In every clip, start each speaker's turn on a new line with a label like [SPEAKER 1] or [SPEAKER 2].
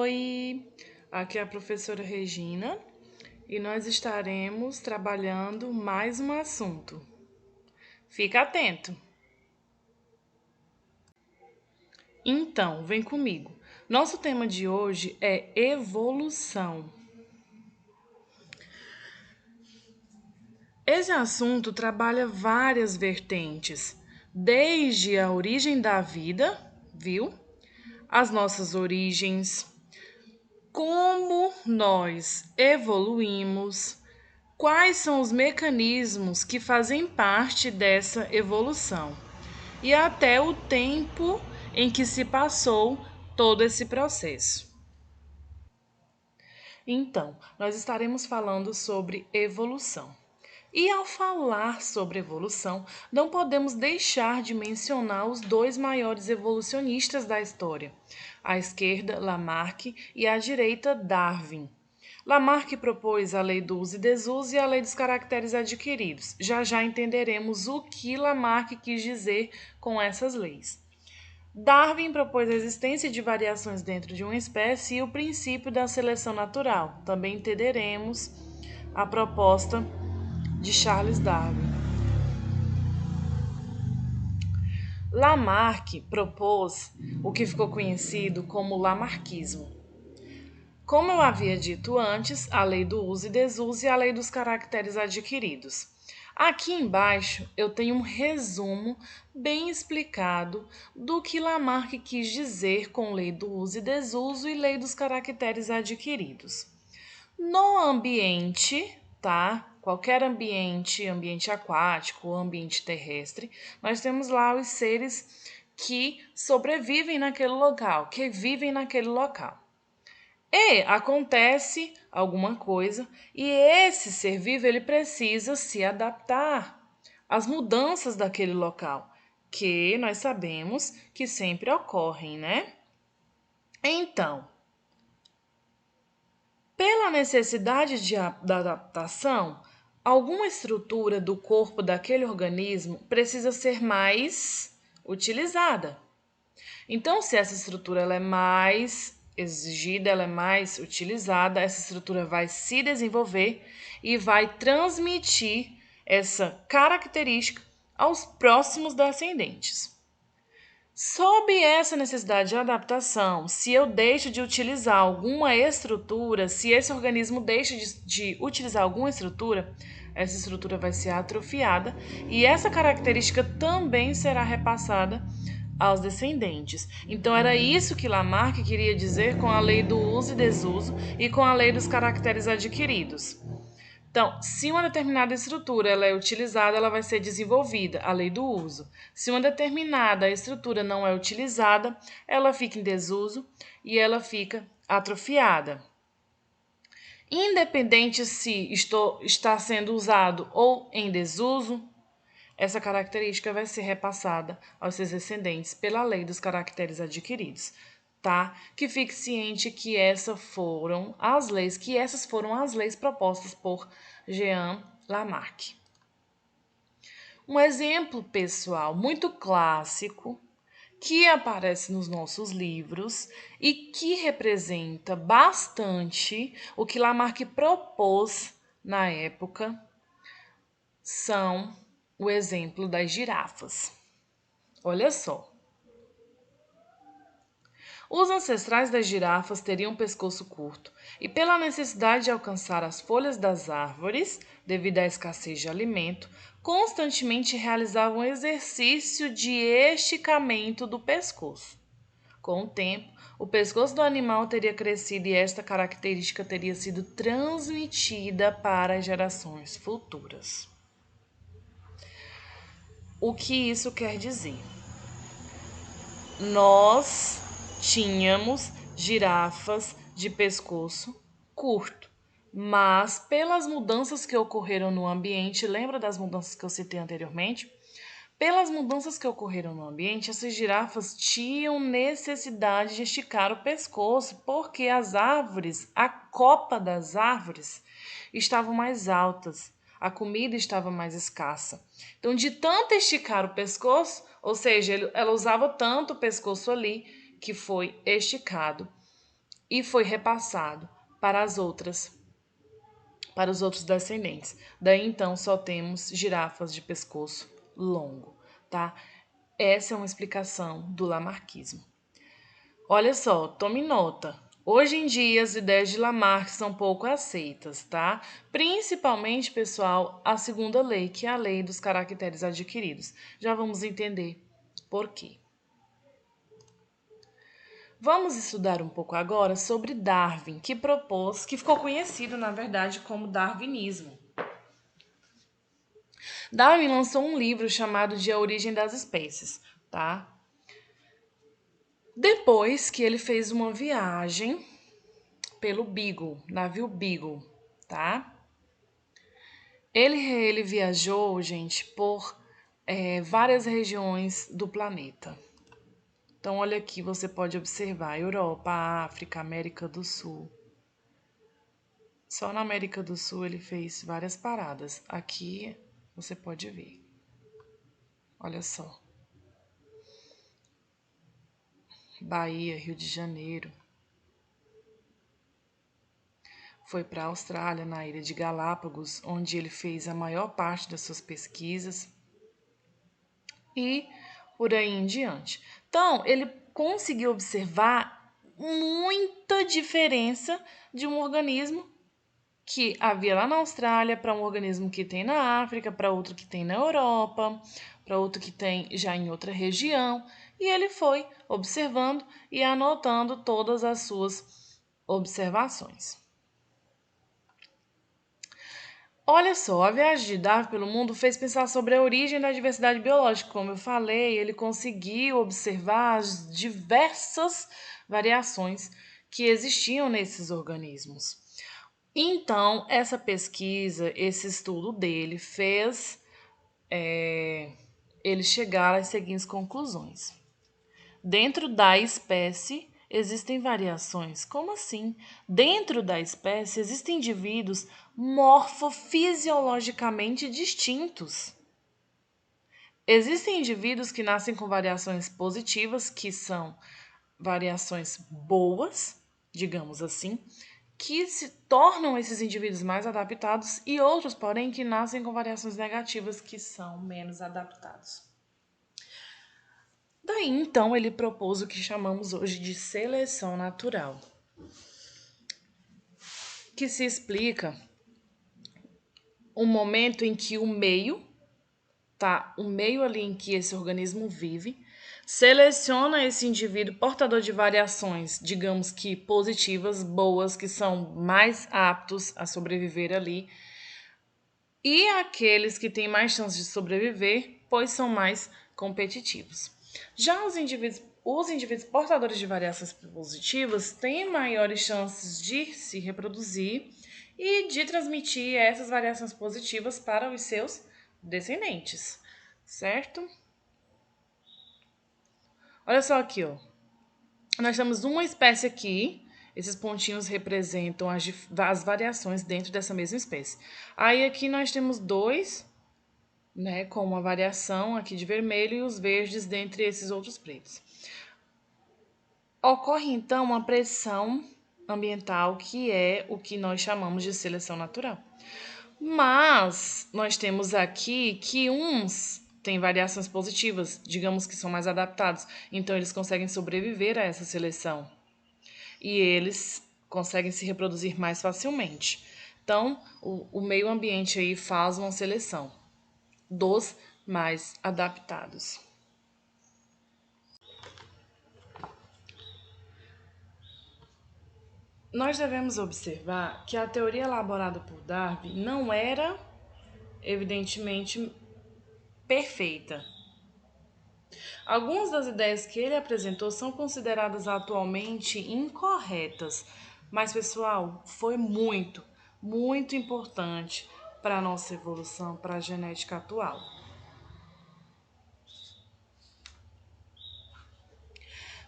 [SPEAKER 1] Oi, aqui é a professora Regina e nós estaremos trabalhando mais um assunto. Fica atento. Então, vem comigo. Nosso tema de hoje é evolução. Esse assunto trabalha várias vertentes, desde a origem da vida, viu? As nossas origens, como nós evoluímos, quais são os mecanismos que fazem parte dessa evolução e até o tempo em que se passou todo esse processo. Então, nós estaremos falando sobre evolução. E ao falar sobre evolução, não podemos deixar de mencionar os dois maiores evolucionistas da história. À esquerda, Lamarck, e à direita, Darwin. Lamarck propôs a lei do uso e desuso e a lei dos caracteres adquiridos. Já já entenderemos o que Lamarck quis dizer com essas leis. Darwin propôs a existência de variações dentro de uma espécie e o princípio da seleção natural. Também entenderemos a proposta de Charles Darwin. Lamarck propôs o que ficou conhecido como lamarquismo. Como eu havia dito antes, a lei do uso e desuso e a lei dos caracteres adquiridos. Aqui embaixo eu tenho um resumo bem explicado do que Lamarck quis dizer com lei do uso e desuso e lei dos caracteres adquiridos. No ambiente, tá? Qualquer ambiente, ambiente aquático ou ambiente terrestre, nós temos lá os seres que sobrevivem naquele local, que vivem naquele local. E acontece alguma coisa e esse ser vivo ele precisa se adaptar às mudanças daquele local, que nós sabemos que sempre ocorrem, né? Então, pela necessidade da adaptação, alguma estrutura do corpo daquele organismo precisa ser mais utilizada. Então, se essa estrutura ela é mais exigida, ela é mais utilizada, essa estrutura vai se desenvolver e vai transmitir essa característica aos próximos descendentes. Sob essa necessidade de adaptação, se eu deixo de utilizar alguma estrutura, se esse organismo deixa de utilizar alguma estrutura, essa estrutura vai ser atrofiada e essa característica também será repassada aos descendentes. Então era isso que Lamarck queria dizer com a lei do uso e desuso e com a lei dos caracteres adquiridos. Então, se uma determinada estrutura ela é utilizada, ela vai ser desenvolvida, a lei do uso. Se uma determinada estrutura não é utilizada, ela fica em desuso e ela fica atrofiada. Independente se está sendo usado ou em desuso, essa característica vai ser repassada aos seus descendentes pela lei dos caracteres adquiridos, tá? Que fique ciente que essas foram as leis propostas por Jean Lamarck. Um exemplo pessoal muito clássico que aparece nos nossos livros e que representa bastante o que Lamarck propôs na época são o exemplo das girafas. Olha só. Os ancestrais das girafas teriam um pescoço curto e, pela necessidade de alcançar as folhas das árvores, devido à escassez de alimento, constantemente realizavam exercício de esticamento do pescoço. Com o tempo, o pescoço do animal teria crescido e esta característica teria sido transmitida para as gerações futuras. O que isso quer dizer? Nós tínhamos girafas de pescoço curto, mas pelas mudanças que ocorreram no ambiente, lembra das mudanças que eu citei anteriormente? Pelas mudanças que ocorreram no ambiente, essas girafas tinham necessidade de esticar o pescoço, porque as árvores, a copa das árvores, estavam mais altas, a comida estava mais escassa. Então, de tanto esticar o pescoço, ou seja, ela usava tanto o pescoço ali que foi esticado. e foi repassado para as outras, para os outros descendentes. Daí então só temos girafas de pescoço longo, tá? Essa é uma explicação do lamarquismo. Olha só, tome nota. Hoje em dia as ideias de Lamarck são pouco aceitas, tá? Principalmente, pessoal, a segunda lei, que é a lei dos caracteres adquiridos. Já vamos entender por quê. Vamos estudar um pouco agora sobre Darwin, que ficou conhecido, na verdade, como darwinismo. Darwin lançou um livro chamado de A Origem das Espécies, tá? Depois que ele fez uma viagem pelo Beagle, navio Beagle, tá? Ele viajou, gente, por várias regiões do planeta. Então, olha aqui, você pode observar Europa, África, América do Sul. Só na América do Sul ele fez várias paradas. Aqui você pode ver. Olha só. Bahia, Rio de Janeiro. Foi para a Austrália, na ilha de Galápagos, onde ele fez a maior parte das suas pesquisas. E por aí em diante. Então, ele conseguiu observar muita diferença de um organismo que havia lá na Austrália para um organismo que tem na África, para outro que tem na Europa, para outro que tem já em outra região. E ele foi observando e anotando todas as suas observações. Olha só, a viagem de Darwin pelo mundo fez pensar sobre a origem da diversidade biológica. Como eu falei, ele conseguiu observar as diversas variações que existiam nesses organismos. Então, essa pesquisa, esse estudo dele fez ele chegar às seguintes conclusões. Dentro da espécie existem variações. Como assim? Dentro da espécie existem indivíduos morfofisiologicamente distintos. Existem indivíduos que nascem com variações positivas, que são variações boas, digamos assim, que se tornam esses indivíduos mais adaptados, e outros, porém, que nascem com variações negativas, que são menos adaptados. Daí, então, ele propôs o que chamamos hoje de seleção natural, que se explica o momento em que o meio, tá? O meio ali em que esse organismo vive, seleciona esse indivíduo portador de variações, digamos que positivas, boas, que são mais aptos a sobreviver ali, e aqueles que têm mais chances de sobreviver, pois são mais competitivos. Já os indivíduos portadores de variações positivas têm maiores chances de se reproduzir e de transmitir essas variações positivas para os seus descendentes, certo? Olha só aqui, ó. Nós temos uma espécie aqui. Esses pontinhos representam as variações dentro dessa mesma espécie. Aí aqui nós temos dois, né, com uma variação aqui de vermelho e os verdes dentre esses outros pretos. Ocorre então uma pressão ambiental que é o que nós chamamos de seleção natural. Mas nós temos aqui que uns têm variações positivas, digamos que são mais adaptados, então eles conseguem sobreviver a essa seleção e eles conseguem se reproduzir mais facilmente. Então, o meio ambiente aí faz uma seleção dos mais adaptados. Nós devemos observar que a teoria elaborada por Darwin não era, evidentemente, perfeita. Algumas das ideias que ele apresentou são consideradas atualmente incorretas, mas, pessoal, foi muito, muito importante para a nossa evolução, para a genética atual.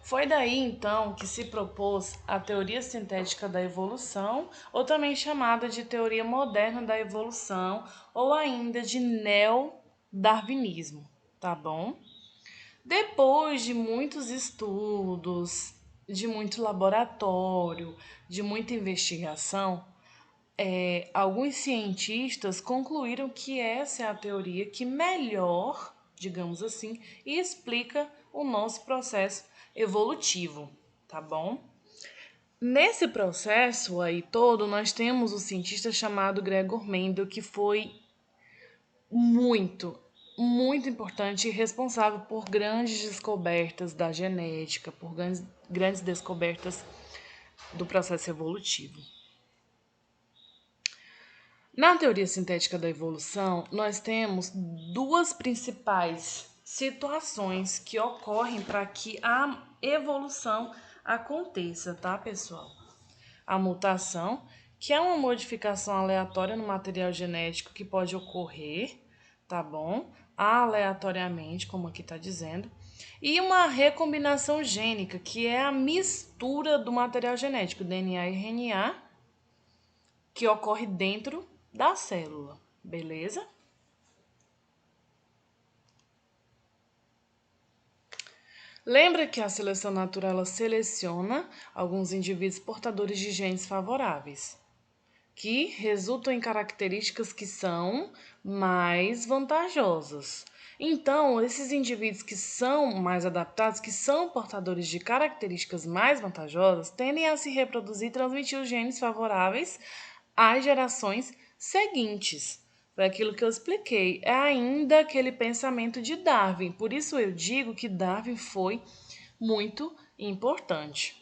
[SPEAKER 1] Foi daí então que se propôs a teoria sintética da evolução, ou também chamada de teoria moderna da evolução, ou ainda de neo-darwinismo, tá bom? Depois de muitos estudos de muito laboratório, de muita investigação, alguns cientistas concluíram que essa é a teoria que melhor, digamos assim, explica o nosso processo evolutivo, tá bom? Nesse processo aí todo, nós temos o cientista chamado Gregor Mendel, que foi muito, muito importante e responsável por grandes descobertas da genética, por grandes descobertas do processo evolutivo. Na teoria sintética da evolução, nós temos duas principais situações que ocorrem para que a evolução aconteça, tá, pessoal? A mutação, que é uma modificação aleatória no material genético que pode ocorrer, tá bom? Aleatoriamente, como aqui está dizendo. E uma recombinação gênica, que é a mistura do material genético, DNA e RNA, que ocorre dentro da célula, beleza? Lembra que a seleção natural ela seleciona alguns indivíduos portadores de genes favoráveis, que resultam em características que são mais vantajosas. Então, esses indivíduos que são mais adaptados, que são portadores de características mais vantajosas, tendem a se reproduzir e transmitir os genes favoráveis às gerações seguintes. Foi aquilo que eu expliquei. É ainda aquele pensamento de Darwin. Por isso eu digo que Darwin foi muito importante.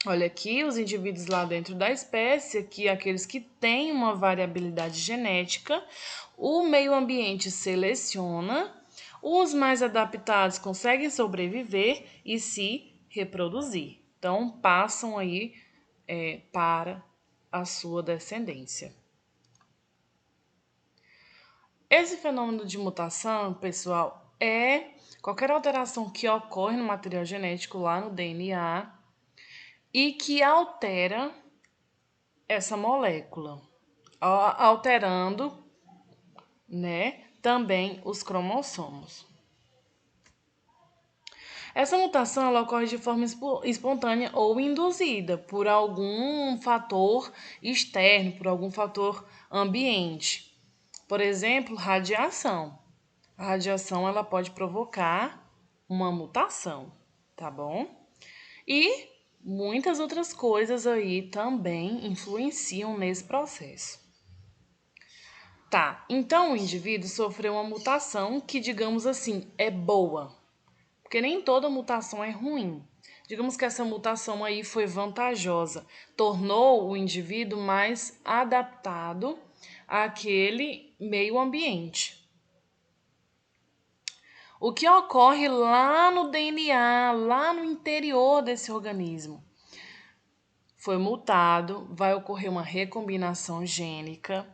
[SPEAKER 1] Olha aqui, os indivíduos lá dentro da espécie, aqui aqueles que têm uma variabilidade genética, o meio ambiente seleciona, os mais adaptados conseguem sobreviver e se reproduzir. Então, passam aí para a sua descendência. Esse fenômeno de mutação, pessoal, é qualquer alteração que ocorre no material genético lá no DNA e que altera essa molécula, alterando, né, também os cromossomos. Essa mutação ela ocorre de forma espontânea ou induzida por algum fator externo, por algum fator ambiente. Por exemplo, radiação. A radiação ela pode provocar uma mutação, tá bom? E muitas outras coisas aí também influenciam nesse processo. Tá, então o indivíduo sofreu uma mutação que, digamos assim, é boa, porque nem toda mutação é ruim. Digamos que essa mutação aí foi vantajosa, tornou o indivíduo mais adaptado àquele meio ambiente. O que ocorre lá no DNA, lá no interior desse organismo? Foi mutado, vai ocorrer uma recombinação gênica.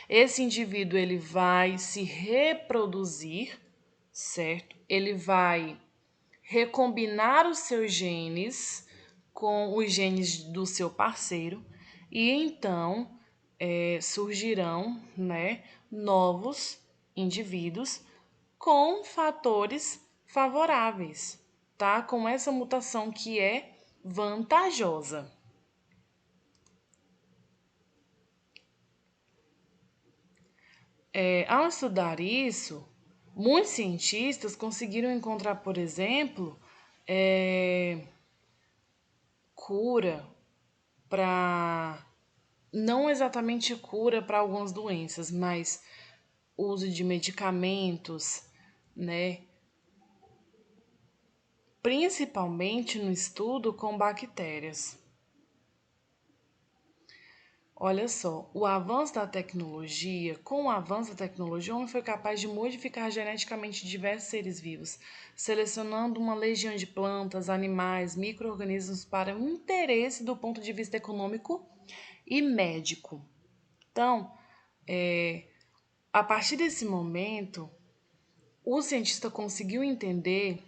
[SPEAKER 1] Esse indivíduo ele vai se reproduzir, certo? Ele vai recombinar os seus genes com os genes do seu parceiro e então surgirão, né, novos indivíduos com fatores favoráveis, tá? Com essa mutação que é vantajosa. Ao estudar isso, muitos cientistas conseguiram encontrar, por exemplo, cura para, não exatamente cura para algumas doenças, mas uso de medicamentos, né? Principalmente no estudo com bactérias. Olha só, o avanço da tecnologia, com o avanço da tecnologia, o homem foi capaz de modificar geneticamente diversos seres vivos, selecionando uma legião de plantas, animais, micro-organismos para o interesse do ponto de vista econômico e médico. Então, a partir desse momento, o cientista conseguiu entender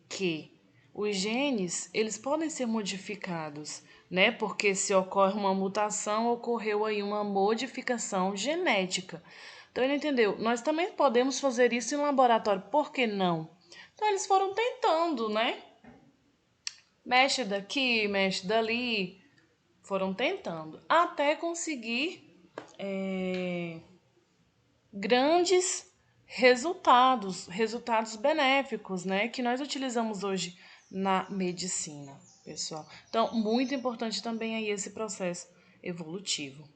[SPEAKER 1] que os genes, eles podem ser modificados, né? Porque se ocorre uma mutação, ocorreu aí uma modificação genética. Então ele entendeu, nós também podemos fazer isso em um laboratório, por que não? Então eles foram tentando, né? mexe daqui, mexe dali, foram tentando, até conseguir grandes resultados benéficos, né, que nós utilizamos hoje na medicina, pessoal. Então, muito importante também aí esse processo evolutivo.